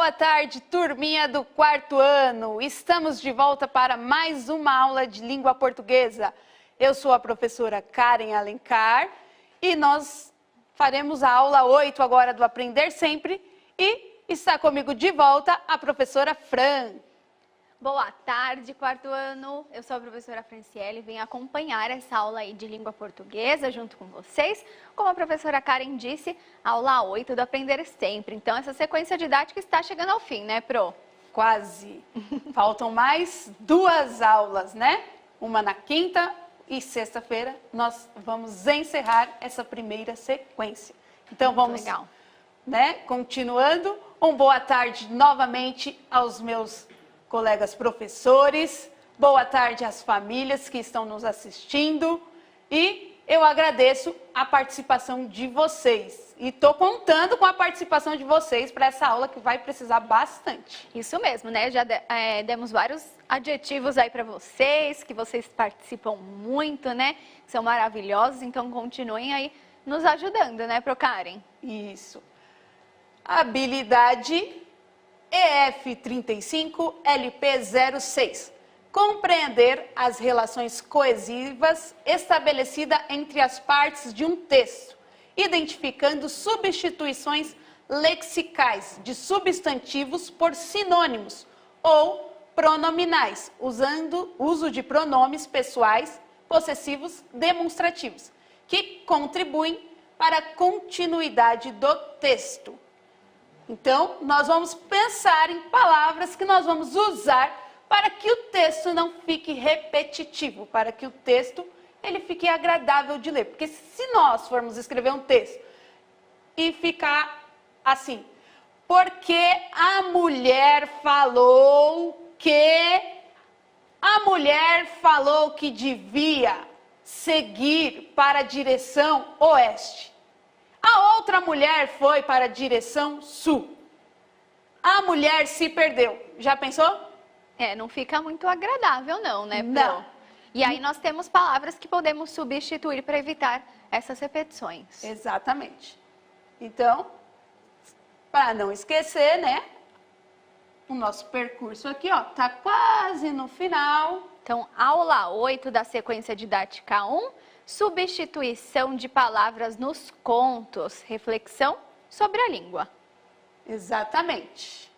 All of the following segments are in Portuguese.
Boa tarde, turminha do quarto ano. Estamos de volta para mais uma aula de língua portuguesa. Eu sou a professora Karen Alencar e nós faremos a aula 8 agora do Aprender Sempre e está comigo de volta a professora Fran. Boa tarde, quarto ano. Eu sou a professora Franciele e venho acompanhar essa aula aí de língua portuguesa junto com vocês. Como a professora Karen disse, aula 8 do Aprender Sempre. Então, essa sequência didática está chegando ao fim, né, Pro? Quase. Faltam mais 2 aulas, né? Uma na quinta e sexta-feira nós vamos encerrar essa primeira sequência. Então, vamos, legal, né? Continuando. Boa tarde novamente aos meus colegas professores, boa tarde às famílias que estão nos assistindo e eu agradeço a participação de vocês. E estou contando com a participação de vocês para essa aula que vai precisar bastante. Isso mesmo, né? Já demos vários adjetivos aí para vocês, que vocês participam muito, né? São maravilhosos, então continuem aí nos ajudando, né, Pro Karen? Isso. Habilidade EF35 LP06. Compreender as relações coesivas estabelecidas entre as partes de um texto, identificando substituições lexicais de substantivos por sinônimos ou pronominais, usando uso de pronomes pessoais, possessivos, demonstrativos, que contribuem para a continuidade do texto. Então, nós vamos pensar em palavras que nós vamos usar para que o texto não fique repetitivo, para que o texto ele fique agradável de ler. Porque se nós formos escrever um texto e ficar assim, porque a mulher falou que devia seguir para a direção oeste. A outra mulher foi para a direção sul. A mulher se perdeu. Já pensou? Não fica muito agradável não, né, Pro? Não. E aí nós temos palavras que podemos substituir para evitar essas repetições. Exatamente. Então, para não esquecer, né? O nosso percurso aqui, ó, tá quase no final. Então, aula 8 da sequência didática 1. Substituição de palavras nos contos. Reflexão sobre a língua. Exatamente.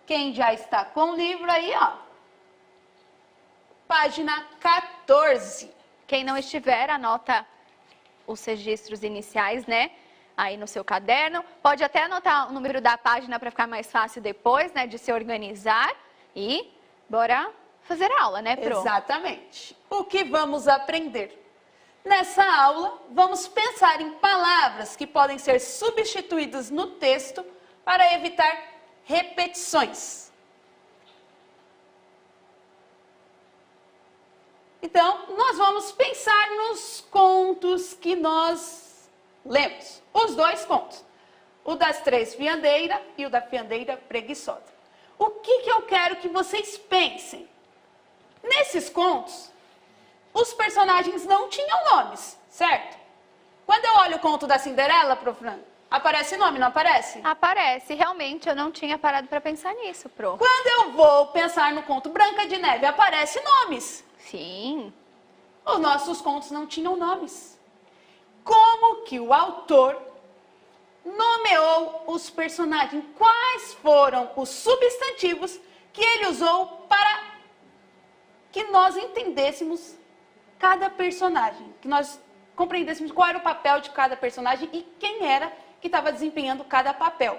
Quem já está com o livro aí, ó. Página 14. Quem não estiver, anota os registros iniciais, né? Aí no seu caderno. Pode até anotar o número da página para ficar mais fácil depois, né? De se organizar. E bora fazer a aula, né, Pro? Exatamente. O que vamos aprender? Nessa aula, vamos pensar em palavras que podem ser substituídas no texto para evitar repetições. Então, nós vamos pensar nos contos que nós lemos. Os 2 contos. O das 3 fiandeiras e o da fiandeira preguiçosa. O que eu quero que vocês pensem? Nesses contos, os personagens não tinham nomes, certo? Quando eu olho o conto da Cinderela, Pro Fran, aparece nome, não aparece? Aparece. Realmente, eu não tinha parado para pensar nisso, Pro. Quando eu vou pensar no conto Branca de Neve, aparece nomes. Sim. Os nossos contos não tinham nomes. Como que o autor nomeou os personagens? Quais foram os substantivos que ele usou para que nós entendêssemos cada personagem, que nós compreendêssemos qual era o papel de cada personagem e quem era que estava desempenhando cada papel.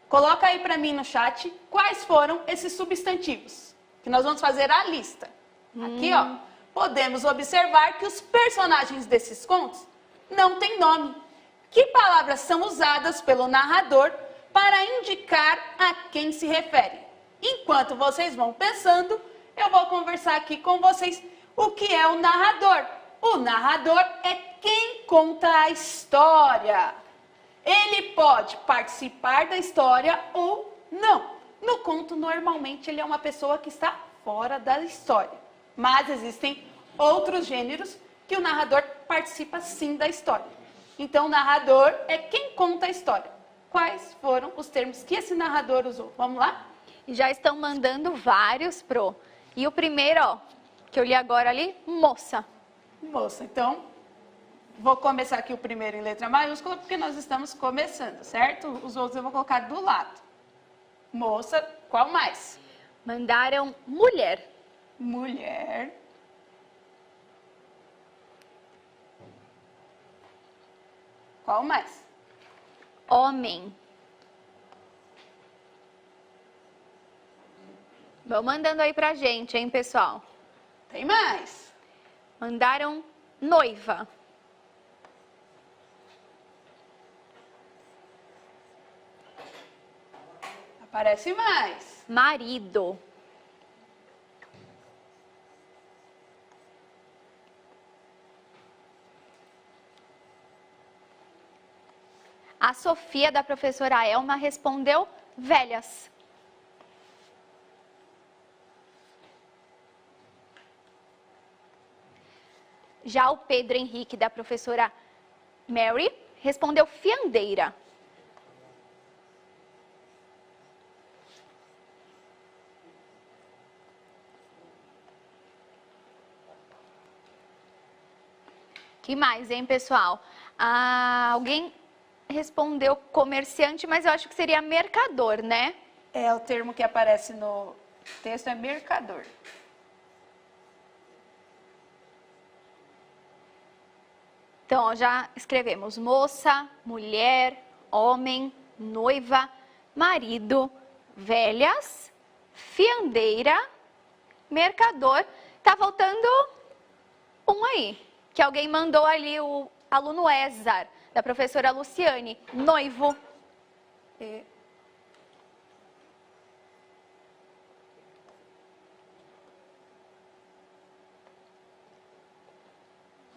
Coloca aí para mim no chat quais foram esses substantivos, que nós vamos fazer a lista. Aqui, ó, podemos observar que os personagens desses contos não têm nome. Que palavras são usadas pelo narrador para indicar a quem se refere? Enquanto vocês vão pensando, eu vou conversar aqui com vocês o que é o narrador. O narrador é quem conta a história. Ele pode participar da história ou não. No conto, normalmente, ele é uma pessoa que está fora da história. Mas existem outros gêneros que o narrador participa sim da história. Então, o narrador é quem conta a história. quais foram os termos que esse narrador usou. Vamos lá? E já estão mandando vários, Pro. E o primeiro, ó, que eu li agora ali, moça. Moça, então, vou começar aqui o primeiro em letra maiúscula, porque nós estamos começando, certo? Os outros eu vou colocar do lado. Moça, qual mais? Mandaram mulher. Mulher. Qual mais? Homem. Vão mandando aí pra gente, hein, pessoal? Tem mais? Mandaram noiva. Aparece mais. Marido. A Sofia, da professora Elma, respondeu velhas. Já o Pedro Henrique, da professora Mary, respondeu fiandeira. Que mais, hein, pessoal? Alguém respondeu comerciante, mas eu acho que seria mercador, né? É, o termo que aparece no texto é mercador. Então, ó, já escrevemos moça, mulher, homem, noiva, marido, velhas, fiandeira, mercador. Tá faltando um aí, que alguém mandou ali, o aluno Ezar, da professora Luciane, noivo. E...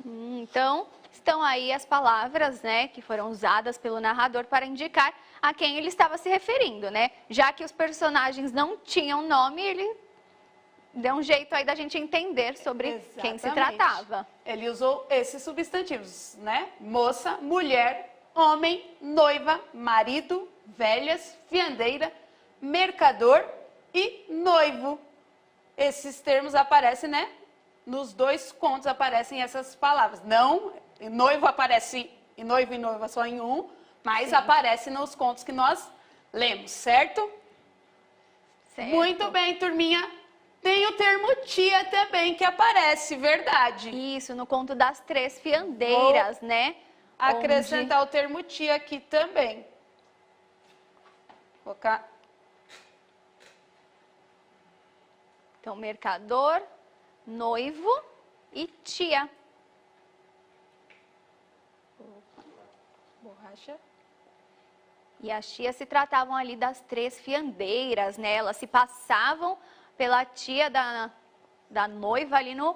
Então, estão aí as palavras, né, que foram usadas pelo narrador para indicar a quem ele estava se referindo, né? Já que os personagens não tinham nome, ele deu um jeito aí da gente entender sobre quem se tratava. Ele usou esses substantivos, né? Moça, mulher, homem, noiva, marido, velhas, fiandeira, mercador e noivo. Esses termos aparecem, né? Nos dois contos aparecem essas palavras. Não, noivo aparece, e noivo e noiva só em um, mas Sim. aparece nos contos que nós lemos, certo? Certo. Muito bem, turminha. Tem o termo tia também que aparece, verdade. Isso, no conto das três fiandeiras, né? Acrescentar o termo tia aqui também. Vou colocar. Então, mercador, noivo e tia. Borracha. E as tias se tratavam ali das três fiandeiras, né? Elas se passavam pela tia da noiva ali no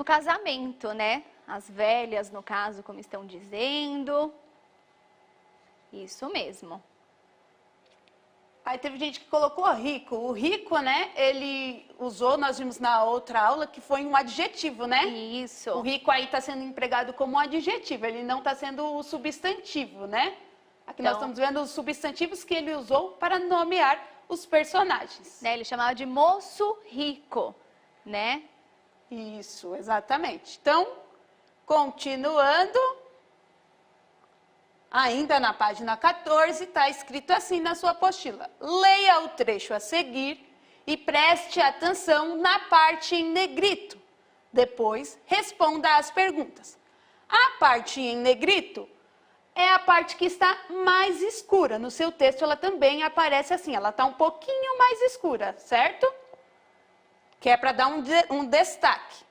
casamento, né? As velhas, no caso, como estão dizendo. Isso mesmo. Aí teve gente que colocou rico. O rico, né, ele usou, nós vimos na outra aula, que foi um adjetivo, né? Isso. O rico aí está sendo empregado como um adjetivo, ele não está sendo o substantivo, né? Aqui nós estamos vendo os substantivos que ele usou para nomear os personagens. Né, ele chamava de moço rico, né? Isso, exatamente. Então, continuando, ainda na página 14, está escrito assim na sua apostila. Leia o trecho a seguir e preste atenção na parte em negrito. Depois, responda às perguntas. A parte em negrito é a parte que está mais escura. No seu texto, ela também aparece assim. Ela está um pouquinho mais escura, certo? Que é para dar um destaque.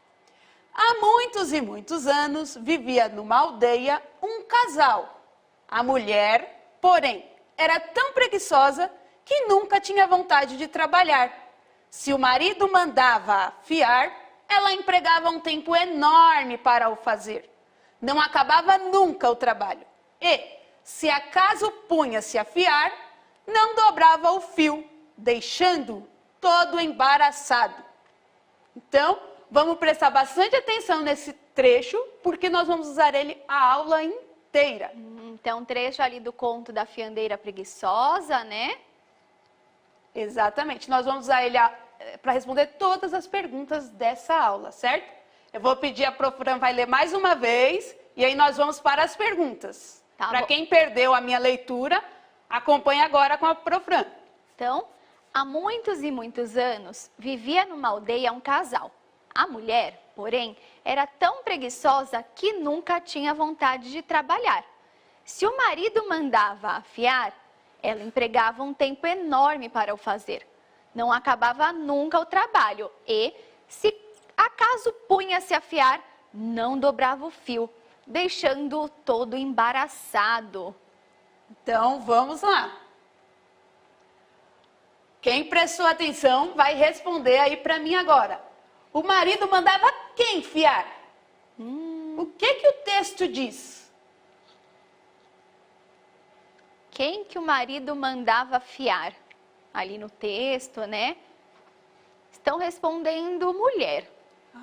Há muitos e muitos anos, vivia numa aldeia um casal. A mulher, porém, era tão preguiçosa que nunca tinha vontade de trabalhar. Se o marido mandava fiar, ela empregava um tempo enorme para o fazer. Não acabava nunca o trabalho. E, se acaso punha-se a fiar, não dobrava o fio, deixando-o todo embaraçado. Então, vamos prestar bastante atenção nesse trecho, porque nós vamos usar ele a aula inteira. inteira. Então, um trecho ali do conto da fiandeira preguiçosa, né? Exatamente. Nós vamos usar ele para responder todas as perguntas dessa aula, certo? Eu vou pedir a Prof. Fran vai ler mais uma vez e aí nós vamos para as perguntas. Tá Para bom. quem perdeu a minha leitura, acompanhe agora com a Prof. Fran. Então, há muitos e muitos anos, vivia numa aldeia um casal. A mulher, porém, era tão preguiçosa que nunca tinha vontade de trabalhar. Se o marido mandava afiar, ela empregava um tempo enorme para o fazer. Não acabava nunca o trabalho e, se acaso punha-se a afiar, não dobrava o fio, deixando-o todo embaraçado. Então, vamos lá. Quem prestou atenção vai responder aí para mim agora. O marido mandava quem fiar? O que o texto diz? Quem que o marido mandava fiar? Ali no texto, né? Estão respondendo mulher.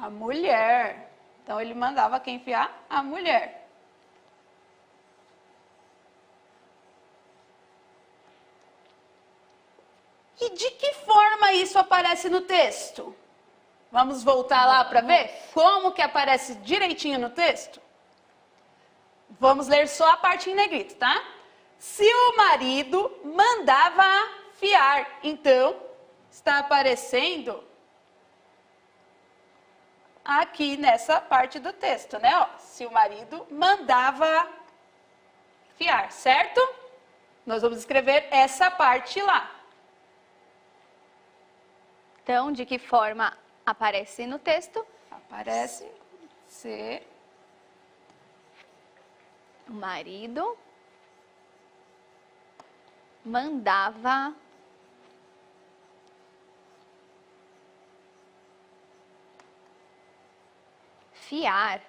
A mulher. Então, ele mandava quem fiar? A mulher. E de que forma isso aparece no texto? Vamos voltar lá para ver como que aparece direitinho no texto? Vamos ler só a parte em negrito, tá? Se o marido mandava fiar, então está aparecendo aqui nessa parte do texto, né? Ó, se o marido mandava fiar, certo? Nós vamos escrever essa parte lá. Então, de que forma aparece no texto? Aparece se O marido mandava fiar.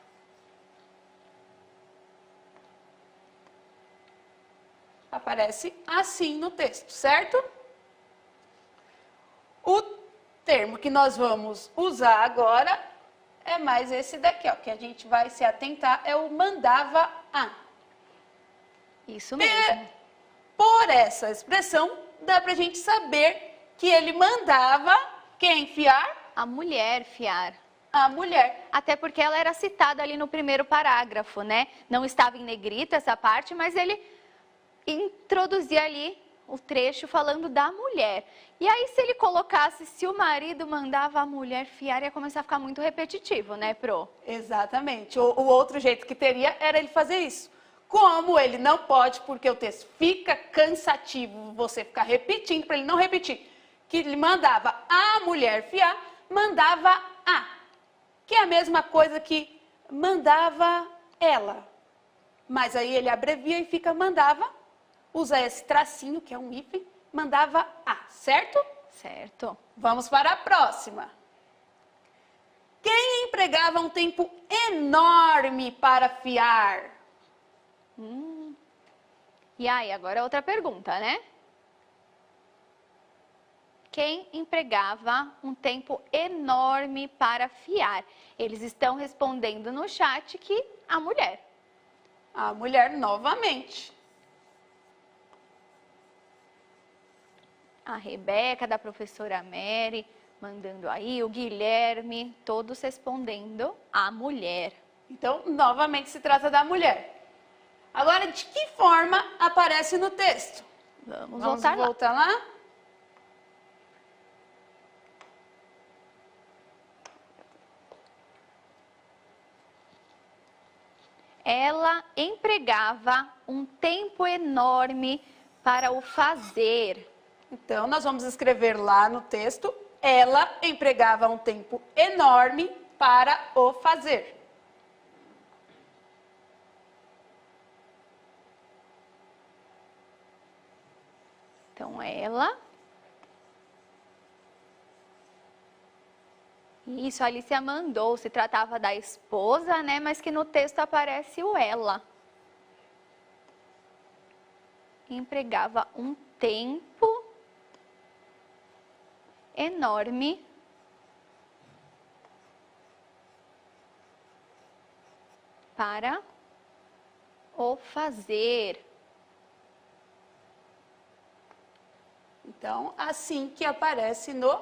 aparece assim no texto, certo? O termo que nós vamos usar agora é mais esse daqui, ó, que a gente vai se atentar, é o mandava a. Isso mesmo. Por essa expressão, dá pra gente saber que ele mandava quem fiar? A mulher fiar. A mulher. Até porque ela era citada ali no primeiro parágrafo, né? Não estava em negrito essa parte, mas ele introduzia ali o trecho falando da mulher. E aí, se ele colocasse, se o marido mandava a mulher fiar, ia começar a ficar muito repetitivo, né, Pro? Exatamente. O outro jeito que teria era ele fazer isso. Como ele não pode, porque o texto fica cansativo, você ficar repetindo, para ele não repetir, que ele mandava a mulher fiar, mandava a, que é a mesma coisa que mandava ela. Mas aí ele abrevia e fica mandava, usa esse tracinho, que é um hífen, mandava a, certo? Certo. Vamos para a próxima. Quem empregava um tempo enorme para fiar? E aí, agora outra pergunta, né? Quem empregava um tempo enorme para fiar? Eles estão respondendo no chat que a mulher. A mulher novamente. A Rebeca, da professora Mary, mandando aí, o Guilherme, todos respondendo a mulher. Então, novamente se trata da mulher. Agora, de que forma aparece no texto? Vamos Vamos voltar lá? Ela empregava um tempo enorme para o fazer. Então, nós vamos escrever lá no texto, ela empregava um tempo enorme para o fazer. Então, ela. Isso, a Alicia mandou, se tratava da esposa, né? Mas que no texto aparece o ela. Empregava um tempo enorme para o fazer. Então, assim que aparece no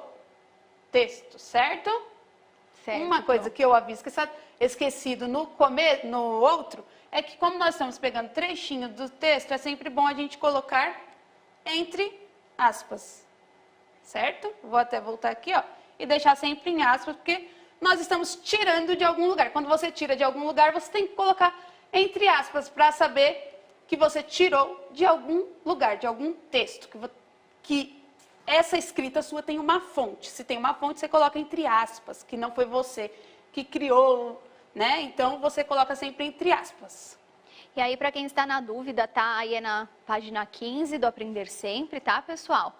texto, certo? Certo, Uma coisa que eu havia esquecido no outro é que, como nós estamos pegando trechinho do texto, é sempre bom a gente colocar entre aspas, certo? Vou até voltar aqui, ó, e deixar sempre em aspas, porque nós estamos tirando de algum lugar. Quando você tira de algum lugar, você tem que colocar entre aspas para saber que você tirou de algum lugar, de algum texto, que essa escrita sua tem uma fonte. Se tem uma fonte, você coloca entre aspas, que não foi você que criou, né? Então, você coloca sempre entre aspas. E aí, para quem está na dúvida, tá? Aí é na página 15 do Aprender Sempre, tá, pessoal?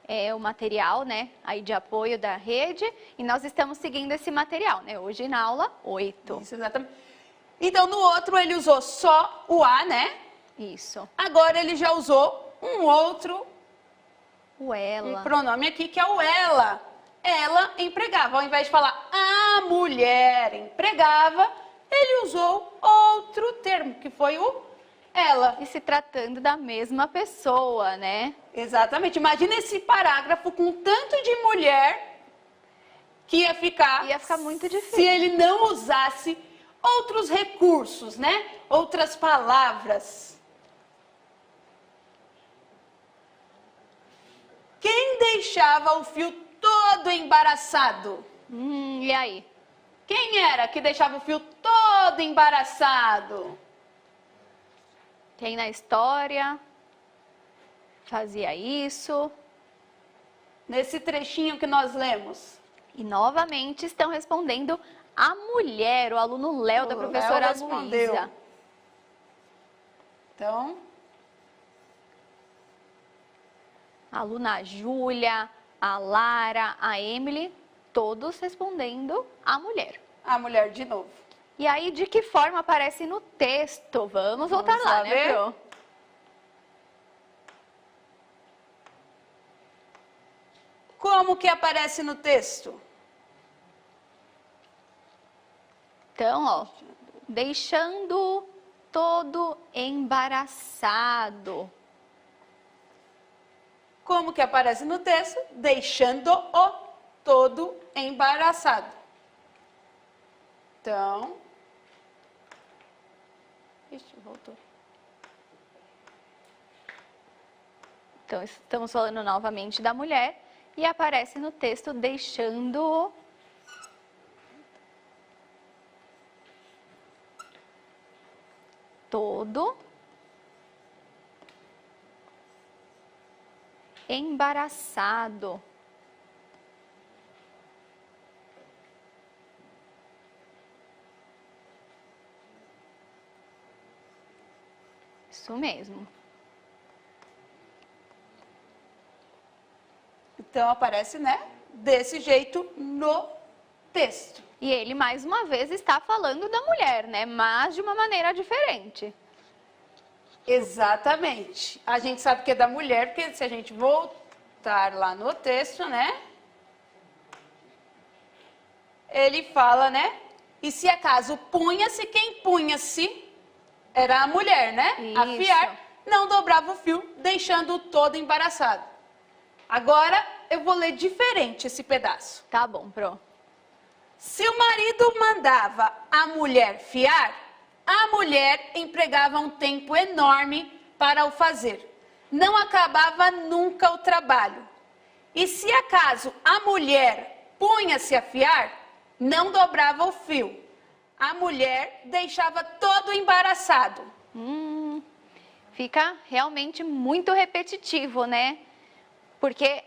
É o material, né, aí de apoio da rede, e nós estamos seguindo esse material, né, hoje na aula 8. Isso, exatamente. Então, no outro, ele usou só o a, né? Isso. Agora, ele já usou um outro O ela. um pronome aqui, que é o ela. Ela empregava. Ao invés de falar a mulher empregava, ele usou outro termo, que foi o ela. E se tratando da mesma pessoa, né? Exatamente. Imagina esse parágrafo com tanto de mulher que ia ficar muito difícil. se ele não usasse outros recursos, né? Outras palavras. Quem deixava o fio todo embaraçado? E aí? Quem era que deixava o fio todo embaraçado? Quem na história fazia isso? Nesse trechinho que nós lemos. E novamente estão respondendo a mulher, o aluno Léo, da O professora Léo respondeu. Luísa. Então, A aluna Júlia, a Lara, a Emily, todos respondendo a mulher. a mulher de novo. E aí, de que forma aparece no texto? Vamos voltar lá, né, ver? Pro? Como que aparece no texto? Então, ó, deixando todo embaraçado. Como que aparece no texto? Deixando-o todo embaraçado. Então, ixi, voltou. Então, estamos falando novamente da mulher e aparece no texto deixando todo embaraçado. Isso mesmo. Então, aparece, né, desse jeito no texto. E ele, mais uma vez, está falando da mulher, né? Mas de uma maneira diferente. Exatamente. A gente sabe que é da mulher, porque se a gente voltar lá no texto, né? Ele fala, né? E se acaso punha-se, quem punha-se era a mulher, né? Isso. Afiar, não dobrava o fio, deixando-o todo embaraçado. Agora eu vou ler diferente esse pedaço. Tá bom, Pro. Se o marido mandava a mulher fiar, a mulher empregava um tempo enorme para o fazer. Não acabava nunca o trabalho. E se acaso a mulher punha-se a fiar, não dobrava o fio. A mulher deixava todo embaraçado. Fica realmente muito repetitivo, né? Porque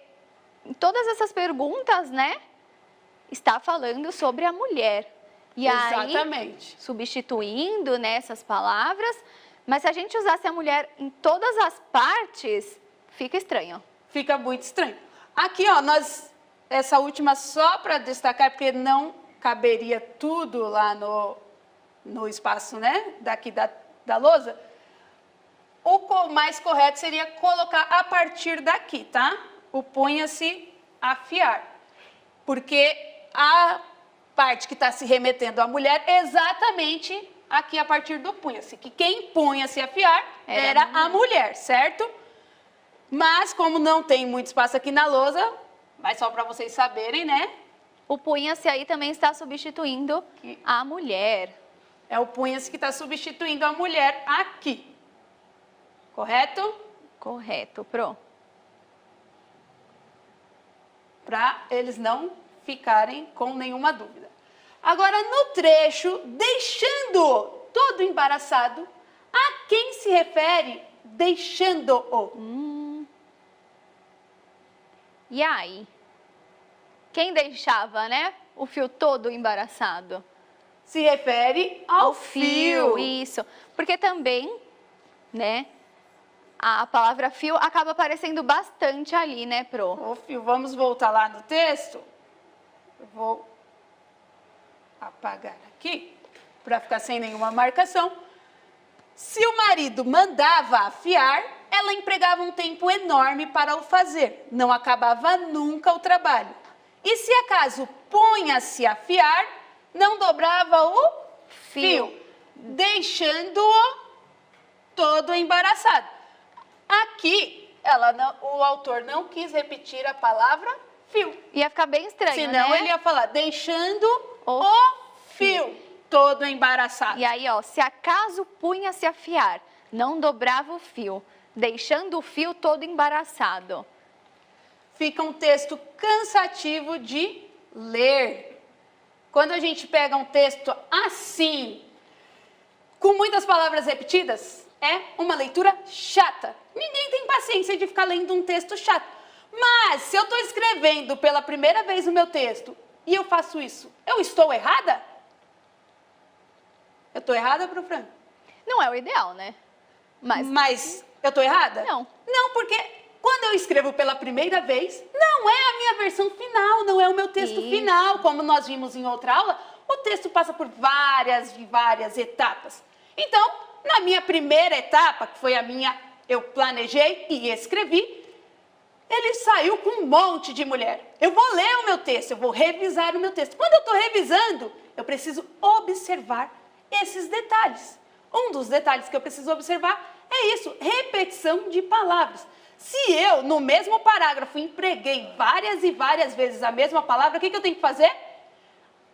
em todas essas perguntas, né, está falando sobre a mulher. E Exatamente. aí, substituindo, né, essas palavras, mas se a gente usasse a mulher em todas as partes, fica estranho. Fica muito estranho. Aqui, ó, essa última só para destacar, porque não caberia tudo lá no espaço, né, daqui da lousa. O mais correto seria colocar a partir daqui, tá? O punha-se a fiar. Porque a parte que está se remetendo à mulher é exatamente aqui a partir do punha-se, que quem punha-se a fiar Era era a mulher, certo? Mas como não tem muito espaço aqui na lousa, mas só para vocês saberem, né? O punha-se aí também está substituindo a mulher. É o punha-se que está substituindo a mulher aqui. Correto? Correto, Pro. Para eles não ficarem com nenhuma dúvida. Agora, no trecho, deixando-o todo embaraçado, a quem se refere deixando-o? E aí? Quem deixava, né? O fio todo embaraçado? Se refere ao fio. Isso. Porque também, né? A palavra fio acaba aparecendo bastante ali, né, Pro? O fio. Vamos voltar lá no texto. Eu vou apagar aqui, para ficar sem nenhuma marcação. Se o marido mandava afiar, ela empregava um tempo enorme para o fazer. Não acabava nunca o trabalho. E se acaso punha-se a fiar, não dobrava o fio, deixando-o todo embaraçado. Aqui, o autor não quis repetir a palavra fio. Ia ficar bem estranho, Senão né? ele ia falar, deixando o fio todo embaraçado. E aí, ó, se acaso punha-se a fiar, não dobrava o fio, deixando o fio todo embaraçado. Fica um texto cansativo de ler. Quando a gente pega um texto assim, com muitas palavras repetidas, é uma leitura chata. Ninguém tem paciência de ficar lendo um texto chato. Mas, se eu estou escrevendo pela primeira vez o meu texto e eu faço isso, eu estou errada? Eu estou errada, Pro Fran? Não é o ideal, né? Mas eu estou errada? Não. Não, porque quando eu escrevo pela primeira vez, não é a minha versão final, não é o meu texto final. Como nós vimos em outra aula, o texto passa por várias e várias etapas. Então, na minha primeira etapa, que foi a minha, eu planejei e escrevi, ele saiu com um monte de mulher. Eu vou ler o meu texto, eu vou revisar o meu texto. Quando eu estou revisando, eu preciso observar esses detalhes. Um dos detalhes que eu preciso observar é isso, repetição de palavras. Se eu, no mesmo parágrafo, empreguei várias e várias vezes a mesma palavra, o que eu tenho que fazer?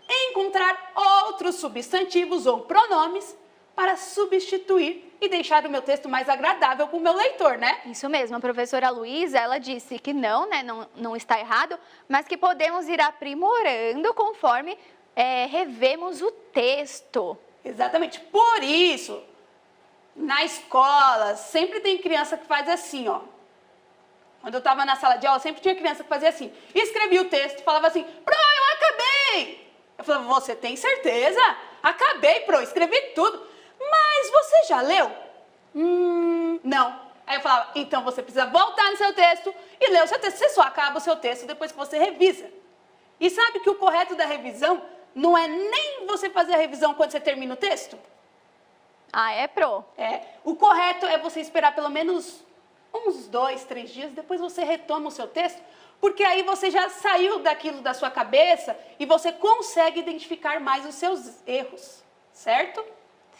Encontrar outros substantivos ou pronomes para substituir e deixar o meu texto mais agradável para o meu leitor, né? Isso mesmo, a professora Luísa, ela disse que não, né, não está errado, mas que podemos ir aprimorando conforme revemos o texto. Exatamente, por isso, na escola, sempre tem criança que faz assim, ó. Quando eu estava na sala de aula, sempre tinha criança que fazia assim. Escrevia o texto, falava assim, Pro, eu acabei! Eu falava, você tem certeza? Acabei, Pro, escrevi tudo. Mas você já leu? Não. Aí eu falava, então você precisa voltar no seu texto e ler o seu texto. Você só acaba o seu texto depois que você revisa. E sabe que o correto da revisão não é nem você fazer a revisão quando você termina o texto? Ah, é, Pro? É. O correto é você esperar pelo menos uns 2, 3 dias, depois você retoma o seu texto, porque aí você já saiu daquilo da sua cabeça e você consegue identificar mais os seus erros, certo?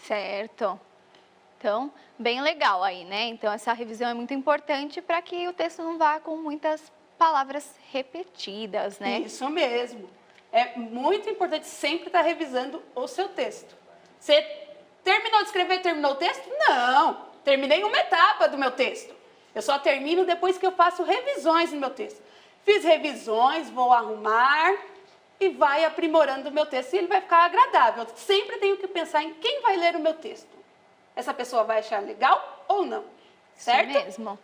Certo. Então, bem legal aí, né? Então, essa revisão é muito importante para que o texto não vá com muitas palavras repetidas, né? Isso mesmo. É muito importante sempre estar revisando o seu texto. Você terminou de escrever, terminou o texto? Não, terminei uma etapa do meu texto. Eu só termino depois que eu faço revisões no meu texto. Fiz revisões, vou arrumar e vai aprimorando o meu texto e ele vai ficar agradável. Eu sempre tenho que pensar em quem vai ler o meu texto. Essa pessoa vai achar legal ou não, certo? Isso mesmo.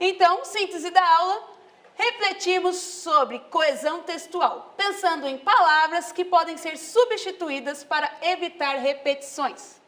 Então, síntese da aula, refletimos sobre coesão textual, pensando em palavras que podem ser substituídas para evitar repetições.